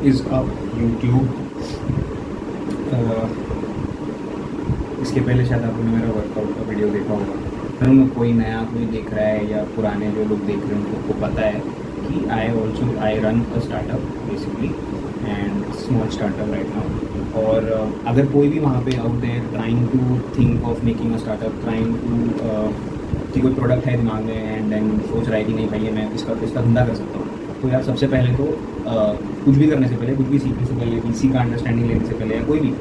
Is up YouTube. इसके पहले शायद आपने मेरा वर्कआउट का वीडियो देखा होगा। अगर उनमें कोई नया कोई देख रहा है या पुराने जो लोग देख रहे हैं उनको पता है कि I run a startup basically and small startup right now. और अगर कोई भी वहाँ पे out there trying to think of making a startup, trying to कि कोई प्रोडक्ट है दिमाग में एंड देन सोच रहा है कि नहीं भाई ये मैं इसका धंधा कर सकता हूँ, तो यार सबसे पहले तो कुछ भी करने से पहले, कुछ भी सीखने से पहले, VC का अंडरस्टैंडिंग लेने से पहले या कोई भी,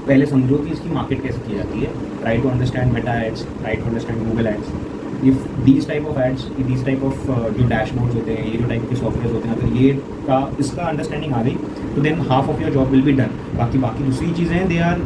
पहले समझो कि इसकी मार्केट कैसे की जाती है। Try to understand Meta ads, try to understand Google ads. If these type of ads, these type of जो डैशबोर्ड्स होते हैं, ये जो टाइप के सॉफ्टवेयर होते हैं, अगर ये इसका अंडरस्टैंडिंग आ गई तो than half of your job will be done. बाकी दूसरी चीज़ें दे आर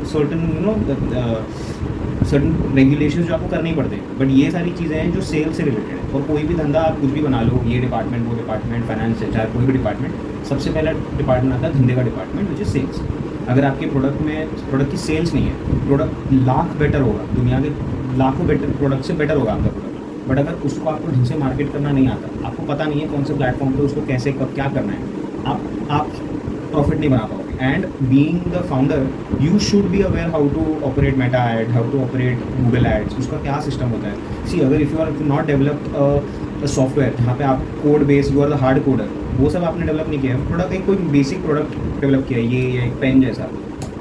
सर्टन रेगुलेशंस जो आपको करने ही पड़ते हैं, बट ये सारी चीज़ें हैं जो सेल से रिलेटेड है। और कोई भी धंधा आप कुछ भी बना लो, ये डिपार्टमेंट वो डिपार्टमेंट, फाइनेंस है, चाहे कोई भी डिपार्टमेंट, सबसे पहला डिपार्टमेंट आता है धंधे का डिपार्टमेंट, विच इज सेल्स। अगर आपके प्रोडक्ट की सेल्स नहीं है, प्रोडक्ट लाख बेटर होगा, दुनिया के लाखों बेटर प्रोडक्ट से बेटर होगा आपका प्रोडक्ट, बट अगर उसको आपको ढंग से मार्केट करना नहीं आता, आपको पता नहीं है कौन से प्लेटफॉर्म पे उसको कैसे कब क्या करना है, आप प्रॉफिट नहीं बना पाओगे। And being the founder you should be aware how to operate Meta ad, how to operate Google ads, उसका क्या सिस्टम होता है। सी अगर if you are not developed software जहाँ पे आप code base, you are the hard coder, वो सब आपने डेवलप नहीं किया है, प्रोडक्ट एक कोई बेसिक प्रोडक्ट डेवलप किया है, ये एक पेन जैसा,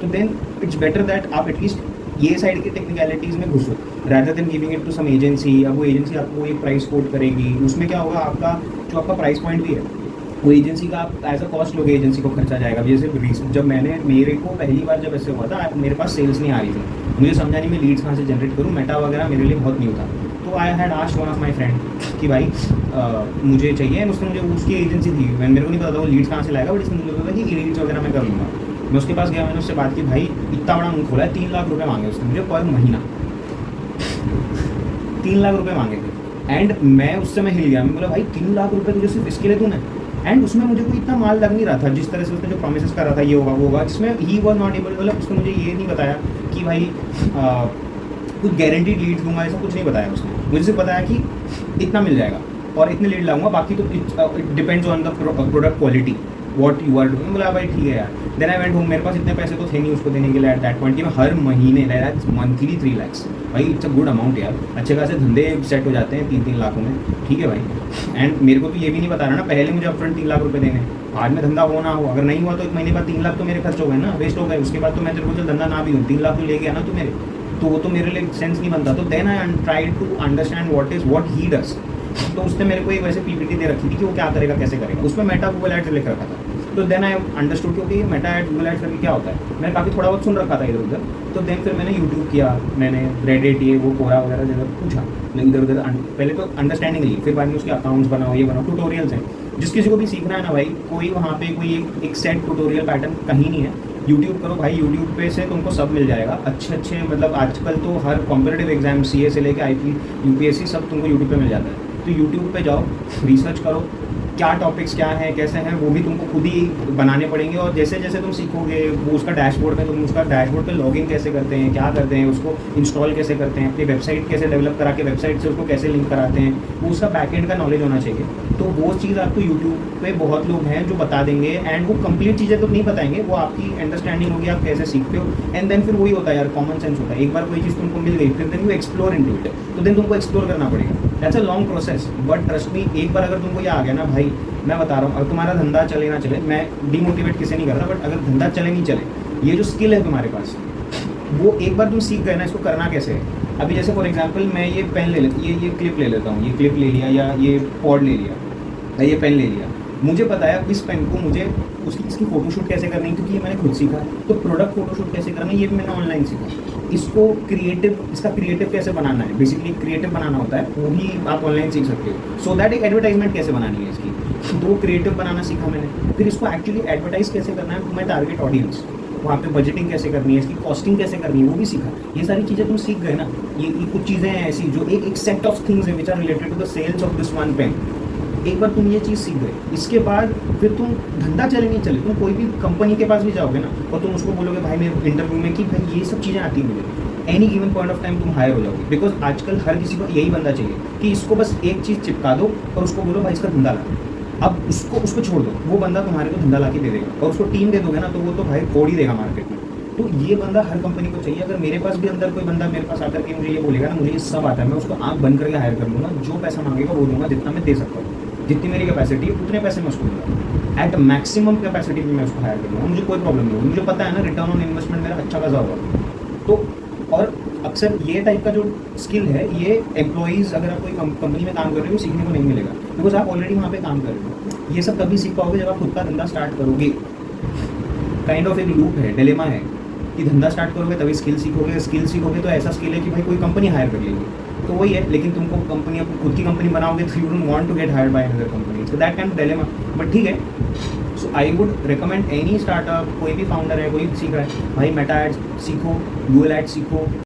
तो देन इट्स बेटर दैट आप एटलीस्ट ये साइड की टेक्निकलिटीज़ में घुसो rather than giving it to some agency. अब वो एजेंसी आपको एक प्राइस कोट करेगी, उसमें क्या होगा, आपका जो आपका प्राइस पॉइंट भी है वो एजेंसी का आप एज अ कॉस्ट लोगे, एजेंसी को खर्चा जाएगा। जैसे जब मेरे को पहली बार जब ऐसे हुआ था, मेरे पास सेल्स नहीं आ रही थी, मुझे समझा नहीं मैं लीड्स कहाँ से जनरेट करूँ, मेटा वगैरह मेरे लिए बहुत न्यू था। तो I had asked one of my friend कि भाई मुझे चाहिए, उसने मुझे, उसकी एजेंसी थी, मेरे को नहीं पता था वो लीड्स कहाँ से लाएगा, बट इसने मुझे पता कि लीड्स वगैरह मैं कर लूँगा। मैं उसके पास गया, मैंने उससे बात की, भाई इतना बड़ा मुँह खोला है, 3 लाख रुपये मांगे उसने मुझे पर महीना, 3 लाख रुपये मांगे थे। एंड मैं उससे मैं हिल गया, मैं बोला भाई 3 लाख रुपये तुझे सिर्फ इसके लिए दूँ? एंड उसमें मुझे कोई इतना माल लग नहीं रहा था, जिस तरह से उसने जो प्रॉमिसेस कर रहा था ये होगा वो होगा, जिसमें ही वॉज नॉट एबल, मतलब उसने मुझे ये नहीं बताया कि भाई कुछ गारंटीड लीड दूंगा, ऐसा कुछ नहीं बताया उसने। मुझे सिर्फ बताया कि इतना मिल जाएगा और इतने लीड लाऊंगा, बाकी तो it depends on the product quality what you are doing. बोला भाई ठीक है यार। देन आई वेंट होम, मेरे पास इतने पैसे तो थे नहीं उसको देने के लिए एट दैट पॉइंट कि मैं हर महीने मंथली 3 lakhs, भाई इट्स अ गुड अमाउंट यार, अच्छे खासे धंधे सेट हो जाते हैं 3-3 लाखों में, ठीक है भाई। एंड मेरे को तो ये भी नहीं बता रहा ना पहले मुझे अपफ्रंट 3 लाख रुपये देने, बाद में धंधा हो ना हो, अगर नहीं हुआ तो 1 महीने बाद 3 लाख तो मेरे खर्च हो गए ना, वेस्ट हो गए। उसके बाद तो मैं तेरे को जो धंधा ना भी हूँ 3 लाख तो ले गया ना तू मेरे, तो वो तो मेरे लिए सेंस नहीं बनता। तो then I try to understand what he does. तो उसने मेरे को एक वैसे PPT दे रखी थी कि वो क्या करेगा कैसे करेगा, उसमें मेटा गूगल एड्स लिख रखा था। तो देन आई अंडरस्टूड कि ये मेटा एड गूगल एड्स करके क्या होता है। मैंने काफ़ी थोड़ा बहुत सुन रखा था इधर उधर, तो देन फिर मैंने यूट्यूब किया, मैंने रेडिट ये वो कोरा वगैरह जगह पूछा, मैं इधर उधर पहले तो अंडरस्टैंडिंग ली, फिर बाद में उसके अकाउंट्स बनाओ, ये बनाओ, ट्यूटोरियल्स हैं। जिस किसी को भी सीखना है ना भाई, कोई वहाँ पे कोई एक सेट ट्यूटोरियल पैटर्न कहीं नहीं है। यूट्यूब करो भाई, यूट्यूब पे से तुमको सब मिल जाएगा, अच्छे मतलब आजकल तो हर कॉम्पिटेटिव एग्जाम CA से लेके IP UPSC सब तुमको यूट्यूब पे मिल जाता है। तो यूट्यूब पे जाओ, रिसर्च करो, क्या टॉपिक्स क्या हैं कैसे हैं, वो भी तुमको खुद ही बनाने पड़ेंगे। और जैसे जैसे तुम सीखोगे वो उसका डैशबोर्ड में, तुम उसका डैशबोर्ड पे लॉगिन कैसे करते हैं, क्या करते हैं, उसको इंस्टॉल कैसे करते हैं, अपनी वेबसाइट कैसे डेवलप करा के वेबसाइट से उसको कैसे लिंक कराते हैं, वो उसका बैकएंड का नॉलेज होना चाहिए। तो वो चीज़ आपको यूट्यूब पे बहुत लोग हैं जो बता देंगे, एंड वो कंप्लीट चीज़ें तो नहीं बताएंगे, वो आपकी अंडरस्टैंडिंग होगी आप कैसे सीखते हो। एंड देन फिर वही होता है यार, कॉमन सेंस होता है। एक बार कोई चीज़ तुमको मिल गई, फिर then you explore into it, तो देन तुमको एक्सप्लोर करना पड़ेगा। That's a long process, but trust me, एक बार अगर तुमको ये आ गया ना भाई, मैं बता रहा हूँ, अगर तुम्हारा धंधा चले ना चले, मैं डिमोटिवेट किसी नहीं कर रहा, बट अगर धंधा चले नहीं चले, ये जो स्किल है तुम्हारे पास, वो एक बार तुम सीख गए ना, इसको करना कैसे है। अभी जैसे फॉर एग्जांपल मैं ये पेन ले लेता, ये क्लिप ले लेता हूँ, ये क्लिप ले लिया या ये पॉड ले लिया या ये पेन ले लिया, मुझे पता है इस पेन को मुझे इसकी फोटोशूट कैसे करनी है, क्योंकि ये मैंने खुद सीखा। तो प्रोडक्ट फोटोशूट कैसे करना है ये भी मैंने ऑनलाइन सीखा। इसको इसका क्रिएटिव कैसे बनाना है, बेसिकली क्रिएटिव बनाना होता है, वो भी आप ऑनलाइन सीख सकते हो। सो दैट एक एडवर्टाइजमेंट कैसे बनानी है इसकी, तो क्रिएटिव बनाना सीखा मैंने। फिर इसको एक्चुअली एडवर्टाइज कैसे करना है, मैं टारगेट ऑडियंस, वहाँ पे बजटिंग कैसे करनी है, इसकी कॉस्टिंग कैसे करनी है, वो भी सीखा। ये सारी चीज़ें तुम सीख गए ना, ये कुछ चीज़ें हैं ऐसी जो एक सेट ऑफ थिंग्स है which are related to the sales of this one pen. एक बार तुम ये चीज़ सीख गए, इसके बाद फिर तुम धंधा चले नहीं चले, तुम कोई भी कंपनी के पास भी जाओगे ना और तुम उसको बोलोगे भाई मेरे इंटरव्यू में कि भाई ये सब चीज़ें आती हैं मुझे, any given point of time तुम हायर हो जाओगे। बिकॉज आजकल हर किसी को यही बंदा चाहिए कि इसको बस एक चीज़ चिपका दो और उसको बोलो भाई इसका धंधा ला, अब उसको छोड़ दो, वो बंदा तुम्हारे को धंधा ला के दे देगा, और उसको टीम दे दोगे ना तो वो तो भाई फोड़ ही देगा मार्केट में। तो ये बंदा हर कंपनी को चाहिए। अगर मेरे पास भी अंदर कोई बंदा मेरे पास आकर के मुझे ये बोलेगा ना मुझे ये सब आता है, मैं उसको आँख बंद करके हायर कर लूँगा, जो पैसा मांगेगा वो दूंगा, जितना मैं दे सकता हूँ, जितनी मेरी कैपेसिटी है उतने पैसे मैं उसको दूंगा, एट मैक्सिमम कैपेसिटी भी मैं उसको हायर कर लूँगा, मुझे कोई प्रॉब्लम नहीं होगी, मुझे पता है ना रिटर्न ऑन इन्वेस्टमेंट मेरा अच्छा खासा होगा। तो और अक्सर ये टाइप का जो स्किल है ये एम्प्लॉइज़ अगर आप कोई कंपनी में काम कर रहे हो सीखने को नहीं मिलेगा, बिकॉज आप ऑलरेडी वहाँ पे काम कर रहे हो। ये सब तभी सीख पाओगे जब आप खुद का धंधा स्टार्ट करोगे। काइंड ऑफ एक लूप है, डिलेमा है कि धंधा स्टार्ट करोगे तभी स्किल सीखोगे तो ऐसा स्किल है कि भाई कोई कंपनी हायर कर लेगी, तो वही है। लेकिन तुमको कंपनी अपनी खुद की कंपनी बनाओगे तो you don't want to get hired by another company, so that kind of dilemma. But ठीक है, so I would recommend any startup, कोई भी फाउंडर है, कोई सीख रहा है भाई, मेटा एड्स सीखो, गूगल एड्स सीखो,